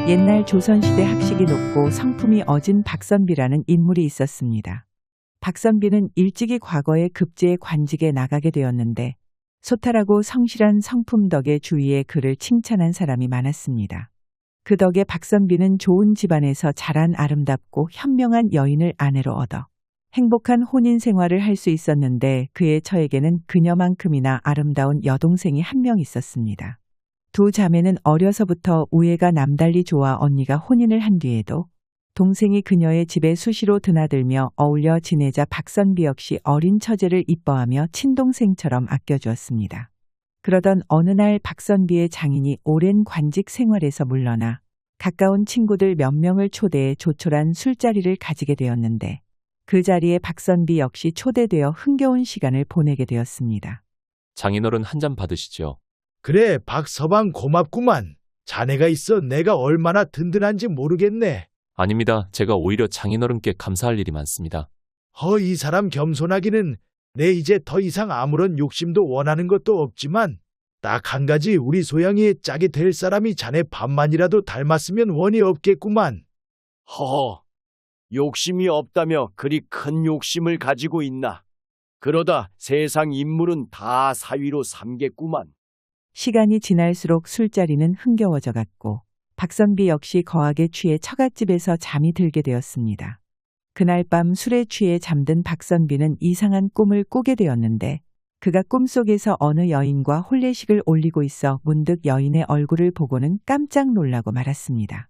옛날 조선시대 학식이 높고 성품이 어진 박선비라는 인물이 있었습니다. 박선비는 일찍이 과거에 급제의 관직에 나가게 되었는데 소탈하고 성실한 성품 덕에 주위에 그를 칭찬한 사람이 많았습니다. 그 덕에 박선비는 좋은 집안에서 자란 아름답고 현명한 여인을 아내로 얻어 행복한 혼인 생활을 할 수 있었는데 그의 처에게는 그녀만큼이나 아름다운 여동생이 한 명 있었습니다. 두 자매는 어려서부터 우애가 남달리 좋아 언니가 혼인을 한 뒤에도 동생이 그녀의 집에 수시로 드나들며 어울려 지내자 박선비 역시 어린 처제를 이뻐하며 친동생처럼 아껴주었습니다. 그러던 어느 날 박선비의 장인이 오랜 관직 생활에서 물러나 가까운 친구들 몇 명을 초대해 조촐한 술자리를 가지게 되었는데 그 자리에 박선비 역시 초대되어 흥겨운 시간을 보내게 되었습니다. 장인어른 한 잔 받으시죠. 그래, 박서방 고맙구만. 자네가 있어 내가 얼마나 든든한지 모르겠네. 아닙니다. 제가 오히려 장인어른께 감사할 일이 많습니다. 이 사람 겸손하기는 내 이제 더 이상 아무런 욕심도 원하는 것도 없지만 딱 한 가지 우리 소양이의 짝이 될 사람이 자네 반만이라도 닮았으면 원이 없겠구만. 허허, 욕심이 없다며 그리 큰 욕심을 가지고 있나. 그러다 세상 인물은 다 사위로 삼겠구만. 시간이 지날수록 술자리는 흥겨워져 갔고 박선비 역시 거하게 취해 처갓집에서 잠이 들게 되었습니다. 그날 밤 술에 취해 잠든 박선비는 이상한 꿈을 꾸게 되었는데 그가 꿈속에서 어느 여인과 혼례식을 올리고 있어 문득 여인의 얼굴을 보고는 깜짝 놀라고 말았습니다.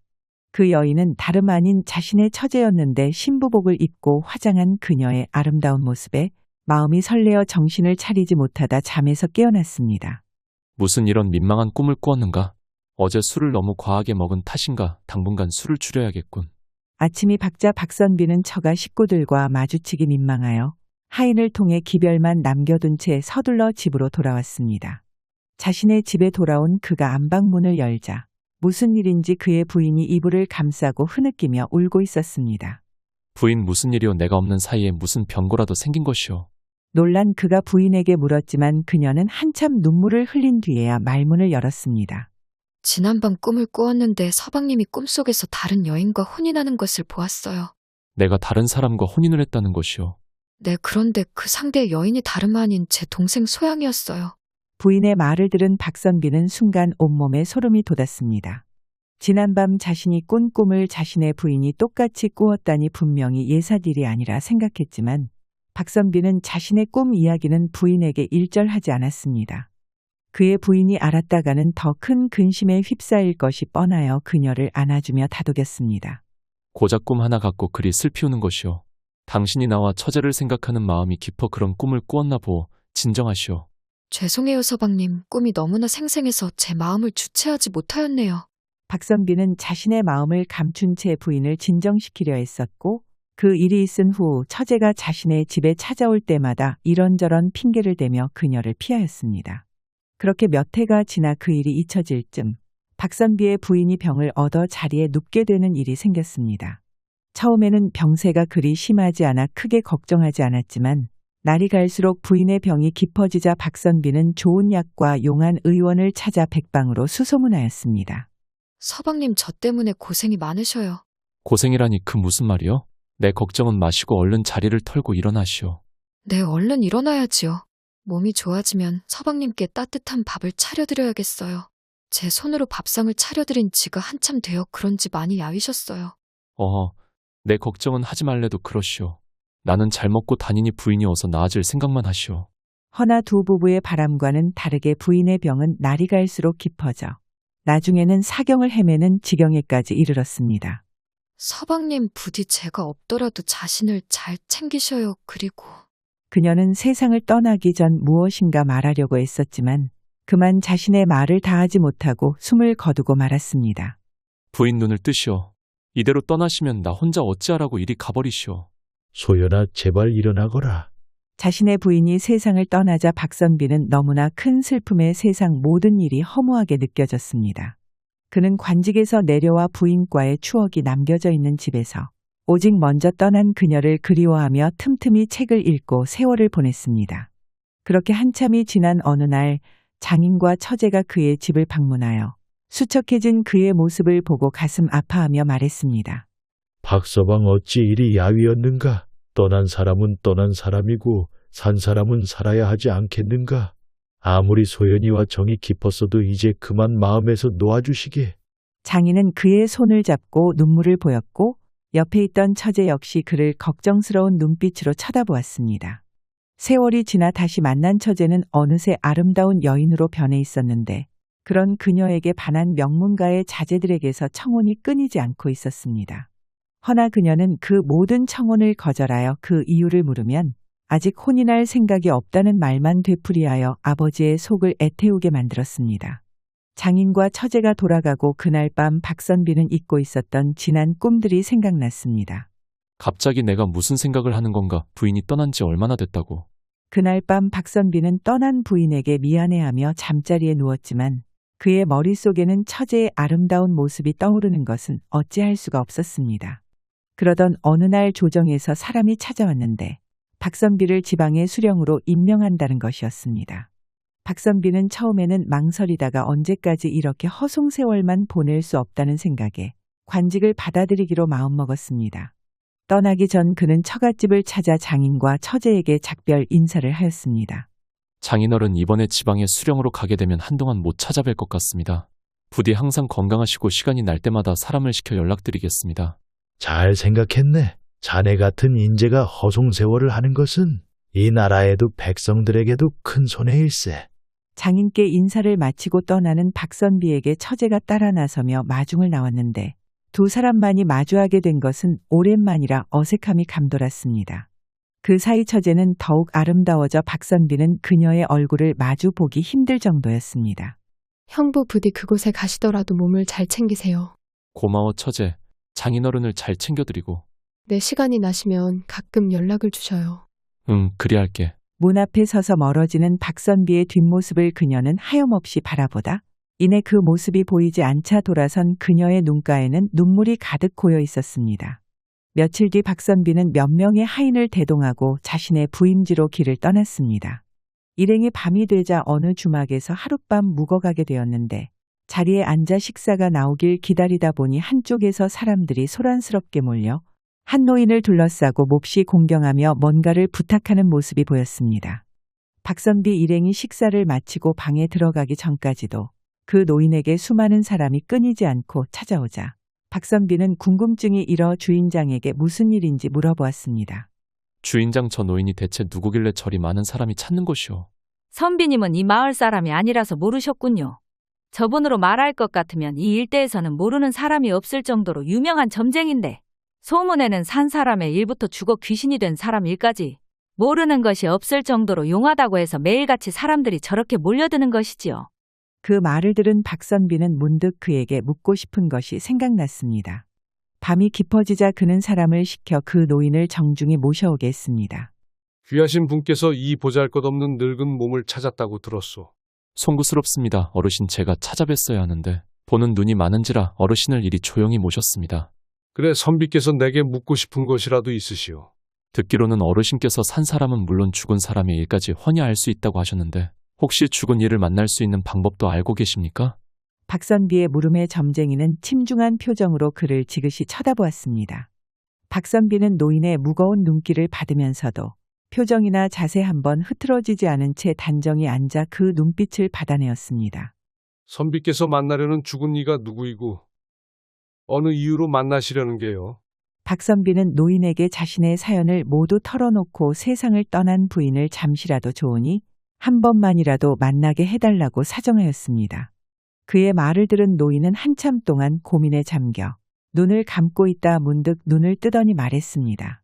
그 여인은 다름 아닌 자신의 처제였는데 신부복을 입고 화장한 그녀의 아름다운 모습에 마음이 설레어 정신을 차리지 못하다 잠에서 깨어났습니다. 무슨 이런 민망한 꿈을 꾸었는가? 어제 술을 너무 과하게 먹은 탓인가? 당분간 술을 줄여야겠군. 아침이 밝자 박선비는 처가 식구들과 마주치기 민망하여 하인을 통해 기별만 남겨둔 채 서둘러 집으로 돌아왔습니다. 자신의 집에 돌아온 그가 안방문을 열자 무슨 일인지 그의 부인이 이불을 감싸고 흐느끼며 울고 있었습니다. 부인 무슨 일이오? 내가 없는 사이에 무슨 병고라도 생긴 것이오. 놀란 그가 부인에게 물었지만 그녀는 한참 눈물을 흘린 뒤에야 말문을 열었습니다. 지난밤 꿈을 꾸었는데 서방님이 꿈속에서 다른 여인과 혼인하는 것을 보았어요. 내가 다른 사람과 혼인을 했다는 것이오. 네, 그런데 그 상대의 여인이 다름 아닌 제 동생 소양이었어요. 부인의 말을 들은 박선비는 순간 온몸에 소름이 돋았습니다. 지난밤 자신이 꾼 꿈을 자신의 부인이 똑같이 꾸었다니 분명히 예사일이 아니라 생각했지만 박선비는 자신의 꿈 이야기는 부인에게 일절하지 않았습니다. 그의 부인이 알았다가는 더 큰 근심에 휩싸일 것이 뻔하여 그녀를 안아주며 다독였습니다. 고작 꿈 하나 갖고 그리 슬피우는 것이오. 당신이 나와 처제를 생각하는 마음이 깊어 그런 꿈을 꾸었나 보오. 진정하시오. 죄송해요, 서방님. 꿈이 너무나 생생해서 제 마음을 주체하지 못하였네요. 박선비는 자신의 마음을 감춘 채 부인을 진정시키려 했었고 그 일이 있은 후 처제가 자신의 집에 찾아올 때마다 이런저런 핑계를 대며 그녀를 피하였습니다. 그렇게 몇 해가 지나 그 일이 잊혀질 쯤 박선비의 부인이 병을 얻어 자리에 눕게 되는 일이 생겼습니다. 처음에는 병세가 그리 심하지 않아 크게 걱정하지 않았지만 날이 갈수록 부인의 병이 깊어지자 박선비는 좋은 약과 용한 의원을 찾아 백방으로 수소문하였습니다. 서방님, 저 때문에 고생이 많으셔요. 고생이라니 그 무슨 말이오? 내 걱정은 마시고 얼른 자리를 털고 일어나시오. 네, 얼른 일어나야지요. 몸이 좋아지면 서방님께 따뜻한 밥을 차려드려야겠어요. 제 손으로 밥상을 차려드린 지가 한참 되어 그런지 많이 야위셨어요. 내 걱정은 하지 말래도 그러시오. 나는 잘 먹고 다니니 부인이 어서 나아질 생각만 하시오. 허나 두 부부의 바람과는 다르게 부인의 병은 날이 갈수록 깊어져 나중에는 사경을 헤매는 지경에까지 이르렀습니다. 서방님, 부디 제가 없더라도 자신을 잘 챙기셔요. 그리고 그녀는 세상을 떠나기 전 무엇인가 말하려고 했었지만 그만 자신의 말을 다하지 못하고 숨을 거두고 말았습니다. 부인 눈을 뜨시오. 이대로 떠나시면 나 혼자 어찌하라고 이리 가버리시오. 소연아, 제발 일어나거라. 자신의 부인이 세상을 떠나자 박선비는 너무나 큰 슬픔에 세상 모든 일이 허무하게 느껴졌습니다. 그는 관직에서 내려와 부인과의 추억이 남겨져 있는 집에서 오직 먼저 떠난 그녀를 그리워하며 틈틈이 책을 읽고 세월을 보냈습니다. 그렇게 한참이 지난 어느 날 장인과 처제가 그의 집을 방문하여 수척해진 그의 모습을 보고 가슴 아파하며 말했습니다. 박서방 어찌 이리 야위었는가? 떠난 사람은 떠난 사람이고 산 사람은 살아야 하지 않겠는가? 아무리 소연이와 정이 깊었어도 이제 그만 마음에서 놓아주시게. 장인은 그의 손을 잡고 눈물을 보였고 옆에 있던 처제 역시 그를 걱정스러운 눈빛으로 쳐다보았습니다. 세월이 지나 다시 만난 처제는 어느새 아름다운 여인으로 변해 있었는데 그런 그녀에게 반한 명문가의 자제들에게서 청혼이 끊이지 않고 있었습니다. 허나 그녀는 그 모든 청혼을 거절하여 그 이유를 물으면 아직 혼이 날 생각이 없다는 말만 되풀이하여 아버지의 속을 애태우게 만들었습니다. 장인과 처제가 돌아가고 그날 밤 박선비는 잊고 있었던 지난 꿈들이 생각났습니다. 갑자기 내가 무슨 생각을 하는 건가? 부인이 떠난 지 얼마나 됐다고. 그날 밤 박선비는 떠난 부인에게 미안해하며 잠자리에 누웠지만 그의 머릿속에는 처제의 아름다운 모습이 떠오르는 것은 어찌할 수가 없었습니다. 그러던 어느 날 조정에서 사람이 찾아왔는데 박선비를 지방의 수령으로 임명한다는 것이었습니다. 박선비는 처음에는 망설이다가 언제까지 이렇게 허송세월만 보낼 수 없다는 생각에 관직을 받아들이기로 마음먹었습니다. 떠나기 전 그는 처갓집을 찾아 장인과 처제에게 작별 인사를 하였습니다. 장인어른 이번에 지방에 수령으로 가게 되면 한동안 못 찾아뵐 것 같습니다. 부디 항상 건강하시고 시간이 날 때마다 사람을 시켜 연락드리겠습니다. 잘 생각했네. 자네 같은 인재가 허송세월을 하는 것은 이 나라에도 백성들에게도 큰 손해일세. 장인께 인사를 마치고 떠나는 박선비에게 처제가 따라 나서며 마중을 나왔는데 두 사람만이 마주하게 된 것은 오랜만이라 어색함이 감돌았습니다. 그 사이 처제는 더욱 아름다워져 박선비는 그녀의 얼굴을 마주 보기 힘들 정도였습니다. 형부 부디 그곳에 가시더라도 몸을 잘 챙기세요. 고마워 처제. 장인어른을 잘 챙겨드리고. 내 시간이 나시면 가끔 연락을 주셔요. 응, 그리할게. 문 앞에 서서 멀어지는 박선비의 뒷모습을 그녀는 하염없이 바라보다 이내 그 모습이 보이지 않자 돌아선 그녀의 눈가에는 눈물이 가득 고여 있었습니다. 며칠 뒤 박선비는 몇 명의 하인을 대동하고 자신의 부임지로 길을 떠났습니다. 일행이 밤이 되자 어느 주막에서 하룻밤 묵어가게 되었는데 자리에 앉아 식사가 나오길 기다리다 보니 한쪽에서 사람들이 소란스럽게 몰려 한 노인을 둘러싸고 몹시 공경하며 뭔가를 부탁하는 모습이 보였습니다. 박선비 일행이 식사를 마치고 방에 들어가기 전까지도 그 노인에게 수많은 사람이 끊이지 않고 찾아오자 박선비는 궁금증이 일어 주인장에게 무슨 일인지 물어보았습니다. 주인장 저 노인이 대체 누구길래 저리 많은 사람이 찾는 것이오? 선비님은 이 마을 사람이 아니라서 모르셨군요. 저분으로 말할 것 같으면 이 일대에서는 모르는 사람이 없을 정도로 유명한 점쟁인데 소문에는 산 사람의 일부터 죽어 귀신이 된 사람 일까지 모르는 것이 없을 정도로 용하다고 해서 매일같이 사람들이 저렇게 몰려드는 것이지요. 그 말을 들은 박선비는 문득 그에게 묻고 싶은 것이 생각났습니다. 밤이 깊어지자 그는 사람을 시켜 그 노인을 정중히 모셔오게 했습니다. 귀하신 분께서 이 보잘것없는 늙은 몸을 찾았다고 들었소. 송구스럽습니다. 어르신 제가 찾아뵀어야 하는데 보는 눈이 많은지라 어르신을 이리 조용히 모셨습니다. 그래 선비께서 내게 묻고 싶은 것이라도 있으시오. 듣기로는 어르신께서 산 사람은 물론 죽은 사람의 일까지 훤히 알 수 있다고 하셨는데 혹시 죽은 이를 만날 수 있는 방법도 알고 계십니까? 박선비의 물음에 점쟁이는 침중한 표정으로 그를 지그시 쳐다보았습니다. 박선비는 노인의 무거운 눈길을 받으면서도 표정이나 자세 한번 흐트러지지 않은 채 단정히 앉아 그 눈빛을 받아내었습니다. 선비께서 만나려는 죽은 이가 누구이고 어느 이유로 만나시려는 게요? 박선비는 노인에게 자신의 사연을 모두 털어놓고 세상을 떠난 부인을 잠시라도 좋으니 한 번만이라도 만나게 해달라고 사정하였습니다. 그의 말을 들은 노인은 한참 동안 고민에 잠겨 눈을 감고 있다 문득 눈을 뜨더니 말했습니다.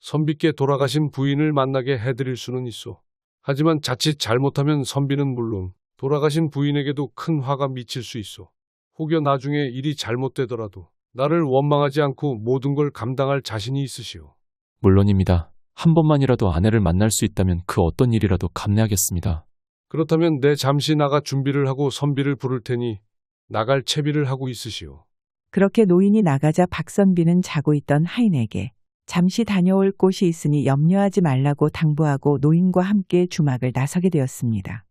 선비께 돌아가신 부인을 만나게 해드릴 수는 있어. 하지만 자칫 잘못하면 선비는 물론 돌아가신 부인에게도 큰 화가 미칠 수 있어. 혹여 나중에 일이 잘못되더라도 나를 원망하지 않고 모든 걸 감당할 자신이 있으시오. 물론입니다. 한 번만이라도 아내를 만날 수 있다면 그 어떤 일이라도 감내하겠습니다. 그렇다면 내 잠시 나가 준비를 하고 선비를 부를 테니 나갈 채비를 하고 있으시오. 그렇게 노인이 나가자 박선비는 자고 있던 하인에게 잠시 다녀올 곳이 있으니 염려하지 말라고 당부하고 노인과 함께 주막을 나서게 되었습니다.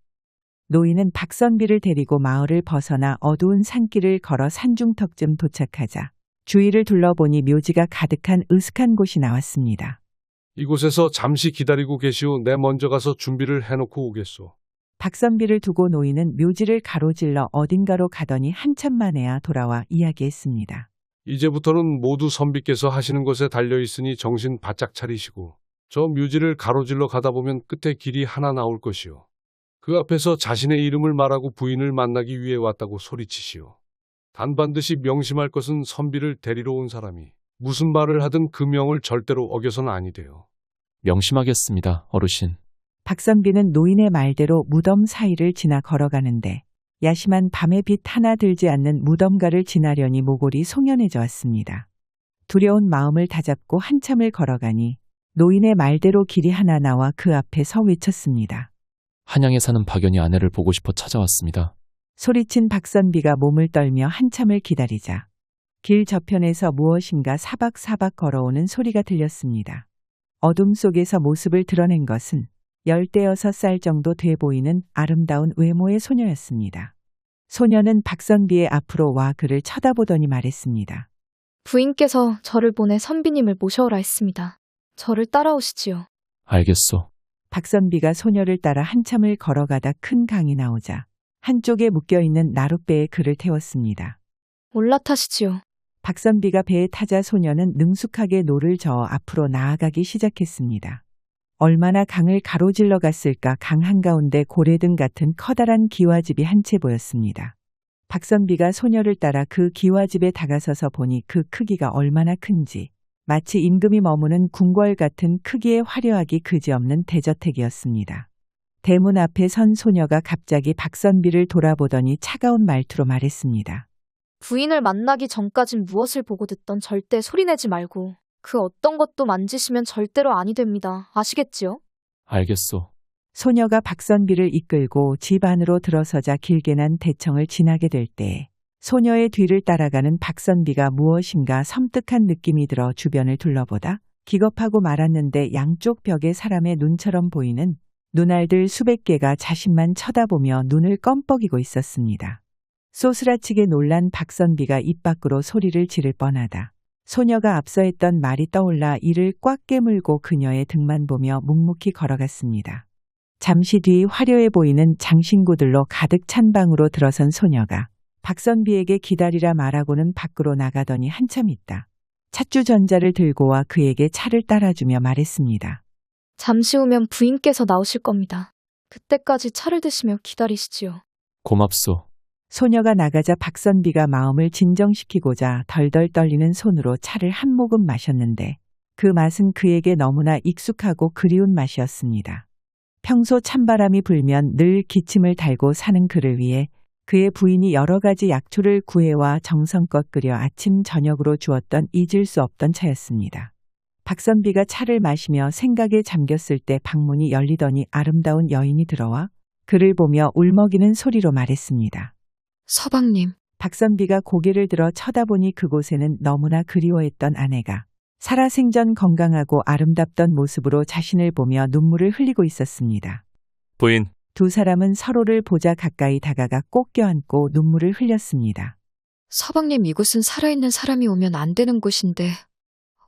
노인은 박선비를 데리고 마을을 벗어나 어두운 산길을 걸어 산중턱쯤 도착하자 주위를 둘러보니 묘지가 가득한 으슥한 곳이 나왔습니다. 이곳에서 잠시 기다리고 계시오. 내 먼저 가서 준비를 해놓고 오겠소. 박선비를 두고 노인은 묘지를 가로질러 어딘가로 가더니 한참 만에야 돌아와 이야기했습니다. 이제부터는 모두 선비께서 하시는 것에 달려있으니 정신 바짝 차리시고 저 묘지를 가로질러 가다 보면 끝에 길이 하나 나올 것이오. 그 앞에서 자신의 이름을 말하고 부인을 만나기 위해 왔다고 소리치시오. 단 반드시 명심할 것은 선비를 데리러 온 사람이 무슨 말을 하든 그 명을 절대로 어겨서는 아니 돼요. 명심하겠습니다, 어르신. 박선비는 노인의 말대로 무덤 사이를 지나 걸어가는데 야심한 밤에 빛 하나 들지 않는 무덤가를 지나려니 모골이 송연해져 왔습니다. 두려운 마음을 다잡고 한참을 걸어가니 노인의 말대로 길이 하나 나와 그 앞에 서 외쳤습니다. 한양에 사는 박연희 아내를 보고 싶어 찾아왔습니다. 소리친 박선비가 몸을 떨며 한참을 기다리자 길 저편에서 무엇인가 사박사박 걸어오는 소리가 들렸습니다. 어둠 속에서 모습을 드러낸 것은 16살 정도 돼 보이는 아름다운 외모의 소녀였습니다. 소녀는 박선비의 앞으로 와 그를 쳐다보더니 말했습니다. 부인께서 저를 보내 선비님을 모셔오라 했습니다. 저를 따라오시지요. 알겠소. 박선비가 소녀를 따라 한참을 걸어가다 큰 강이 나오자 한쪽에 묶여있는 나룻배에 그를 태웠습니다. 올라타시지요. 박선비가 배에 타자 소녀는 능숙하게 노를 저어 앞으로 나아가기 시작했습니다. 얼마나 강을 가로질러 갔을까. 강 한가운데 고래등 같은 커다란 기와집이 한 채 보였습니다. 박선비가 소녀를 따라 그 기와집에 다가서서 보니 그 크기가 얼마나 큰지 마치 임금이 머무는 궁궐 같은 크기의 화려하기 그지없는 대저택이었습니다. 대문 앞에 선 소녀가 갑자기 박선비를 돌아보더니 차가운 말투로 말했습니다. 부인을 만나기 전까진 무엇을 보고 듣던 절대 소리내지 말고 그 어떤 것도 만지시면 절대로 아니 됩니다. 아시겠지요? 알겠소. 소녀가 박선비를 이끌고 집 안으로 들어서자 길게 난 대청을 지나게 될 때에 소녀의 뒤를 따라가는 박선비가 무엇인가 섬뜩한 느낌이 들어 주변을 둘러보다 기겁하고 말았는데 양쪽 벽에 사람의 눈처럼 보이는 눈알들 수백 개가 자신만 쳐다보며 눈을 껌뻑이고 있었습니다. 소스라치게 놀란 박선비가 입 밖으로 소리를 지를 뻔하다 소녀가 앞서 했던 말이 떠올라 이를 꽉 깨물고 그녀의 등만 보며 묵묵히 걸어갔습니다. 잠시 뒤 화려해 보이는 장신구들로 가득 찬 방으로 들어선 소녀가 박선비에게 기다리라 말하고는 밖으로 나가더니 한참 있다 찻주전자를 들고 와 그에게 차를 따라주며 말했습니다. 잠시 후면 부인께서 나오실 겁니다. 그때까지 차를 드시며 기다리시지요. 고맙소. 소녀가 나가자 박선비가 마음을 진정시키고자 덜덜 떨리는 손으로 차를 한 모금 마셨는데 그 맛은 그에게 너무나 익숙하고 그리운 맛이었습니다. 평소 찬바람이 불면 늘 기침을 달고 사는 그를 위해 그의 부인이 여러 가지 약초를 구해와 정성껏 끓여 아침 저녁으로 주었던 잊을 수 없던 차였습니다. 박선비가 차를 마시며 생각에 잠겼을 때 방문이 열리더니 아름다운 여인이 들어와 그를 보며 울먹이는 소리로 말했습니다. 서방님. 박선비가 고개를 들어 쳐다보니 그곳에는 너무나 그리워했던 아내가 살아생전 건강하고 아름답던 모습으로 자신을 보며 눈물을 흘리고 있었습니다. 부인. 두 사람은 서로를 보자 가까이 다가가 꼭 껴안고 눈물을 흘렸습니다. 서방님, 이곳은 살아있는 사람이 오면 안 되는 곳인데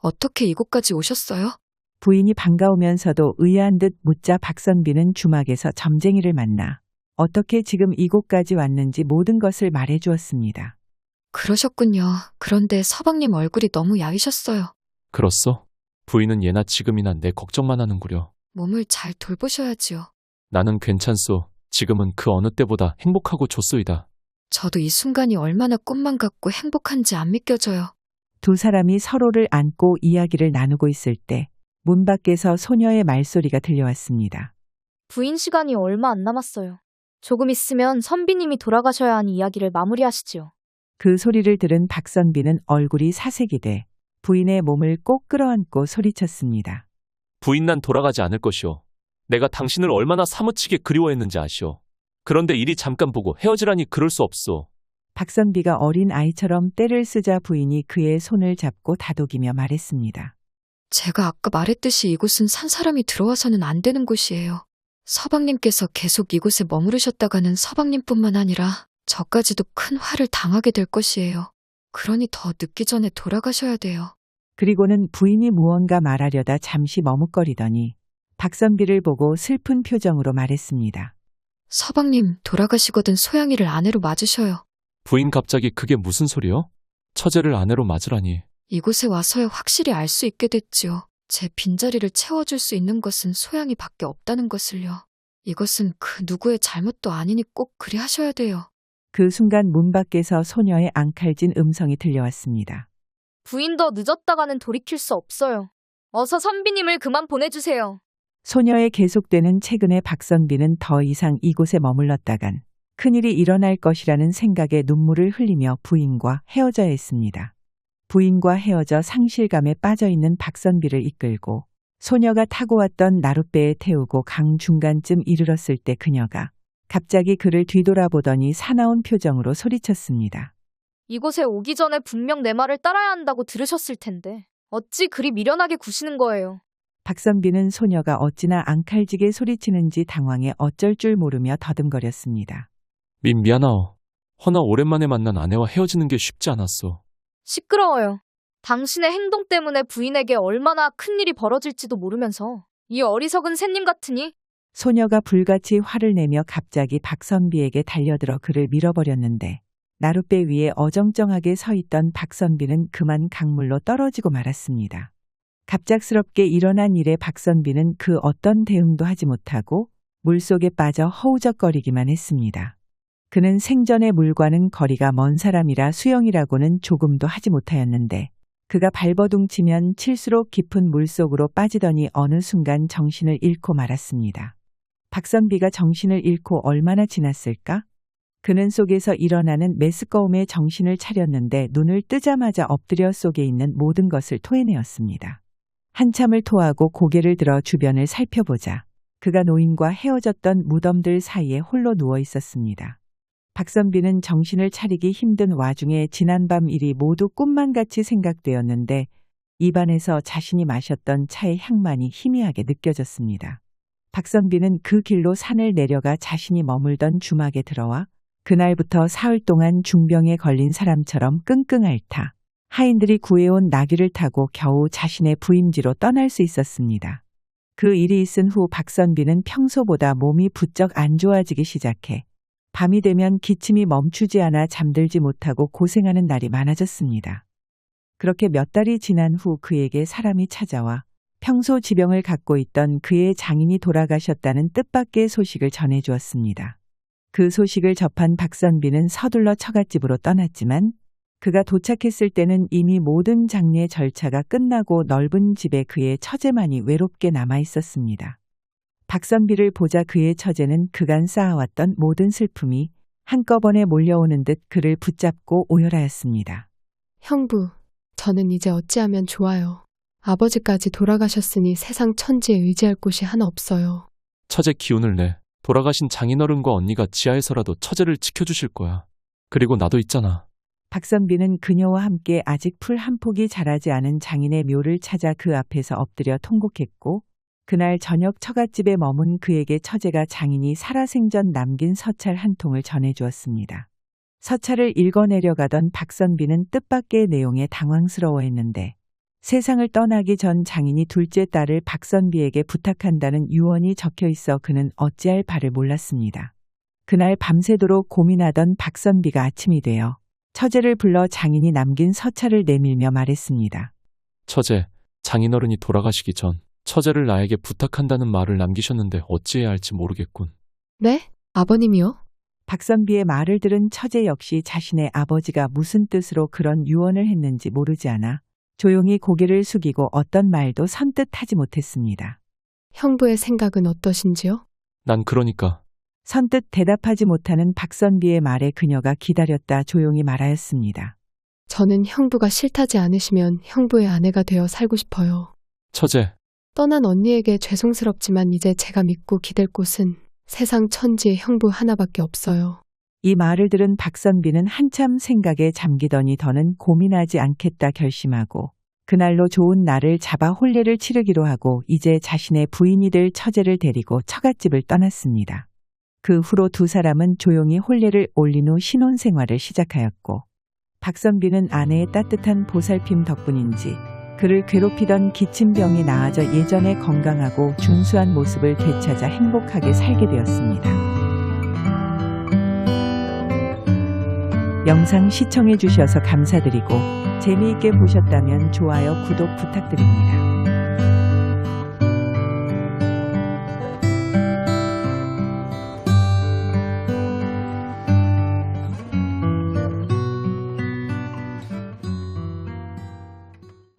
어떻게 이곳까지 오셨어요? 부인이 반가우면서도 의아한 듯 묻자 박선비는 주막에서 점쟁이를 만나 어떻게 지금 이곳까지 왔는지 모든 것을 말해주었습니다. 그러셨군요. 그런데 서방님 얼굴이 너무 야위셨어요. 그렇소? 부인은 예나 지금이나 내 걱정만 하는구려. 몸을 잘 돌보셔야지요. 나는 괜찮소. 지금은 그 어느 때보다 행복하고 좋소이다. 저도 이 순간이 얼마나 꿈만 같고 행복한지 안 믿겨져요. 두 사람이 서로를 안고 이야기를 나누고 있을 때 문 밖에서 소녀의 말소리가 들려왔습니다. 부인 시간이 얼마 안 남았어요. 조금 있으면 선비님이 돌아가셔야 하니 이야기를 마무리하시지요. 그 소리를 들은 박선비는 얼굴이 사색이 돼 부인의 몸을 꼭 끌어안고 소리쳤습니다. 부인 난 돌아가지 않을 것이오. 내가 당신을 얼마나 사무치게 그리워했는지 아시오. 그런데 이리 잠깐 보고 헤어지라니 그럴 수 없소. 박선비가 어린 아이처럼 떼를 쓰자 부인이 그의 손을 잡고 다독이며 말했습니다. 제가 아까 말했듯이 이곳은 산 사람이 들어와서는 안 되는 곳이에요. 서방님께서 계속 이곳에 머무르셨다가는 서방님뿐만 아니라 저까지도 큰 화를 당하게 될 것이에요. 그러니 더 늦기 전에 돌아가셔야 돼요. 그리고는 부인이 무언가 말하려다 잠시 머뭇거리더니 박선비를 보고 슬픈 표정으로 말했습니다. 서방님 돌아가시거든 소양이를 아내로 맞으셔요. 부인 갑자기 그게 무슨 소리요? 처제를 아내로 맞으라니. 이곳에 와서야 확실히 알 수 있게 됐지요. 제 빈자리를 채워줄 수 있는 것은 소양이밖에 없다는 것을요. 이것은 그 누구의 잘못도 아니니 꼭 그리 하셔야 돼요. 그 순간 문 밖에서 소녀의 앙칼진 음성이 들려왔습니다. 부인 더 늦었다가는 돌이킬 수 없어요. 어서 선비님을 그만 보내주세요. 소녀의 계속되는 최근에 박선비는 더 이상 이곳에 머물렀다간 큰일이 일어날 것이라는 생각에 눈물을 흘리며 부인과 헤어져야 했습니다. 부인과 헤어져 상실감에 빠져있는 박선비를 이끌고 소녀가 타고 왔던 나룻배에 태우고 강 중간쯤 이르렀을 때 그녀가 갑자기 그를 뒤돌아보더니 사나운 표정으로 소리쳤습니다. 이곳에 오기 전에 분명 내 말을 따라야 한다고 들으셨을 텐데 어찌 그리 미련하게 구시는 거예요. 박선비는 소녀가 어찌나 앙칼지게 소리치는지 당황해 어쩔 줄 모르며 더듬거렸습니다. 미안하오. 허나 오랜만에 만난 아내와 헤어지는 게 쉽지 않았어. 시끄러워요. 당신의 행동 때문에 부인에게 얼마나 큰일이 벌어질지도 모르면서 이 어리석은 새님 같으니. 소녀가 불같이 화를 내며 갑자기 박선비에게 달려들어 그를 밀어버렸는데 나룻배 위에 어정쩡하게 서 있던 박선비는 그만 강물로 떨어지고 말았습니다. 갑작스럽게 일어난 일에 박선비는 그 어떤 대응도 하지 못하고 물속에 빠져 허우적거리기만 했습니다. 그는 생전의 물과는 거리가 먼 사람이라 수영이라고는 조금도 하지 못하였는데 그가 발버둥치면 칠수록 깊은 물속으로 빠지더니 어느 순간 정신을 잃고 말았습니다. 박선비가 정신을 잃고 얼마나 지났을까? 그는 속에서 일어나는 메스꺼움에 정신을 차렸는데 눈을 뜨자마자 엎드려 속에 있는 모든 것을 토해내었습니다. 한참을 토하고 고개를 들어 주변을 살펴보자 그가 노인과 헤어졌던 무덤들 사이에 홀로 누워 있었습니다. 박선비는 정신을 차리기 힘든 와중에 지난밤 일이 모두 꿈만 같이 생각되었는데 입안에서 자신이 마셨던 차의 향만이 희미하게 느껴졌습니다. 박선비는 그 길로 산을 내려가 자신이 머물던 주막에 들어와 그날부터 사흘 동안 중병에 걸린 사람처럼 끙끙 앓다 하인들이 구해온 나귀를 타고 겨우 자신의 부임지로 떠날 수 있었습니다. 그 일이 있은 후 박선비는 평소보다 몸이 부쩍 안 좋아지기 시작해 밤이 되면 기침이 멈추지 않아 잠들지 못하고 고생하는 날이 많아졌습니다. 그렇게 몇 달이 지난 후 그에게 사람이 찾아와 평소 지병을 갖고 있던 그의 장인이 돌아가셨다는 뜻밖의 소식을 전해주었습니다. 그 소식을 접한 박선비는 서둘러 처갓집으로 떠났지만 그가 도착했을 때는 이미 모든 장례 절차가 끝나고 넓은 집에 그의 처제만이 외롭게 남아 있었습니다. 박선비를 보자 그의 처제는 그간 쌓아왔던 모든 슬픔이 한꺼번에 몰려오는 듯 그를 붙잡고 오열하였습니다. 형부, 저는 이제 어찌하면 좋아요. 아버지까지 돌아가셨으니 세상 천지에 의지할 곳이 하나 없어요. 처제 기운을 내. 돌아가신 장인어른과 언니가 지하에서라도 처제를 지켜주실 거야. 그리고 나도 있잖아. 박선비는 그녀와 함께 아직 풀 한 폭이 자라지 않은 장인의 묘를 찾아 그 앞에서 엎드려 통곡했고 그날 저녁 처갓집에 머문 그에게 처제가 장인이 살아생전 남긴 서찰 한 통을 전해주었습니다. 서찰을 읽어내려가던 박선비는 뜻밖의 내용에 당황스러워했는데 세상을 떠나기 전 장인이 둘째 딸을 박선비에게 부탁한다는 유언이 적혀있어 그는 어찌할 바를 몰랐습니다. 그날 밤새도록 고민하던 박선비가 아침이 되어 처제를 불러 장인이 남긴 서찰을 내밀며 말했습니다. 처제, 장인어른이 돌아가시기 전 처제를 나에게 부탁한다는 말을 남기셨는데 어찌해야 할지 모르겠군. 네? 아버님이요? 박선비의 말을 들은 처제 역시 자신의 아버지가 무슨 뜻으로 그런 유언을 했는지 모르지 않아 조용히 고개를 숙이고 어떤 말도 선뜻 하지 못했습니다. 형부의 생각은 어떠신지요? 난 그러니까. 선뜻 대답하지 못하는 박선비의 말에 그녀가 기다렸다 조용히 말하였습니다. 저는 형부가 싫다지 않으시면 형부의 아내가 되어 살고 싶어요. 처제. 떠난 언니에게 죄송스럽지만 이제 제가 믿고 기댈 곳은 세상 천지에 형부 하나밖에 없어요. 이 말을 들은 박선비는 한참 생각에 잠기더니 더는 고민하지 않겠다 결심하고 그날로 좋은 날을 잡아 혼례를 치르기로 하고 이제 자신의 부인이 될 처제를 데리고 처갓집을 떠났습니다. 그 후로 두 사람은 조용히 혼례를 올린 후 신혼생활을 시작하였고 박선비는 아내의 따뜻한 보살핌 덕분인지 그를 괴롭히던 기침병이 나아져 예전의 건강하고 준수한 모습을 되찾아 행복하게 살게 되었습니다. 영상 시청해 주셔서 감사드리고 재미있게 보셨다면 좋아요, 구독 부탁드립니다.